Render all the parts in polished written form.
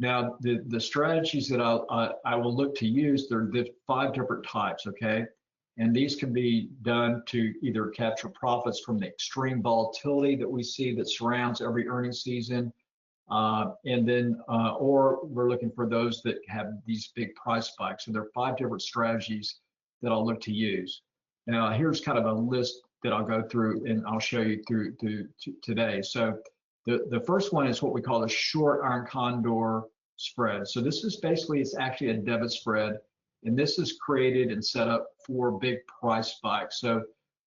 Now, the strategies that I will look to use, there are the 5 different types, okay? And these can be done to either capture profits from the extreme volatility that we see that surrounds every earnings season, or we're looking for those that have these big price spikes. So there are 5 different strategies that I'll look to use. Now, here's kind of a list that I'll go through and I'll show you through today. So the first one is what we call the short iron condor spread. So this is basically, it's actually a debit spread, and this is created and set up for big price spikes. So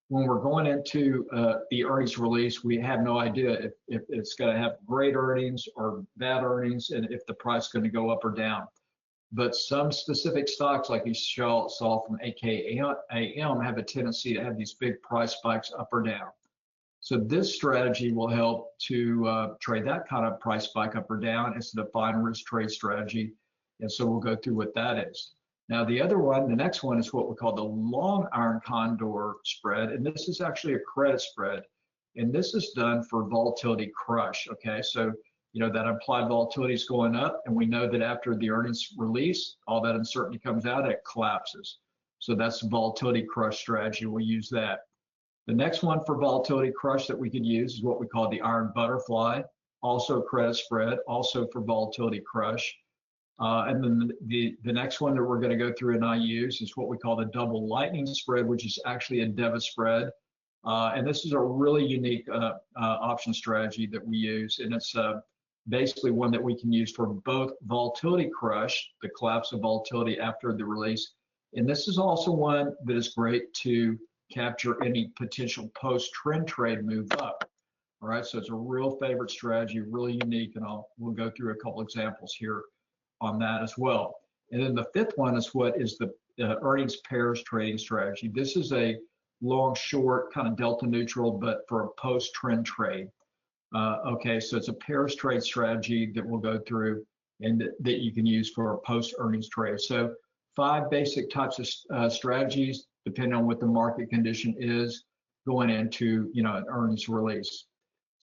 when we're going into the earnings release, we have no idea if it's going to have great earnings or bad earnings, and if the price is going to go up or down. But some specific stocks, like you saw from AKAM, have a tendency to have these big price spikes up or down. So this strategy will help to trade that kind of price spike up or down. It's a defined risk trade strategy, and so we'll go through what that is. Now the other one, the next one, is what we call the long iron condor spread, and this is actually a credit spread, and this is done for volatility crush. Okay, so you know that implied volatility is going up, and we know that after the earnings release, all that uncertainty comes out, it collapses. So that's the volatility crush strategy. We'll use that. The next one for volatility crush that we could use is what we call the iron butterfly, also credit spread, also for volatility crush. And then the next one that we're going to go through and I use is what we call the double lightning spread, which is actually a debit spread. And this is a really unique option strategy that we use, and it's basically one that we can use for both volatility crush, the collapse of volatility after the release, and this is also one that is great to capture any potential post-trend trade move up. All right, so it's a real favorite strategy, really unique, and we'll go through a couple examples here on that as well. And then the fifth one is what is the earnings pairs trading strategy. This is a long short kind of delta neutral, but for a post-trend trade. Okay, so it's a pairs trade strategy that we'll go through and that you can use for a post-earnings trade. So 5 basic types of strategies, depending on what the market condition is going into, you know, an earnings release.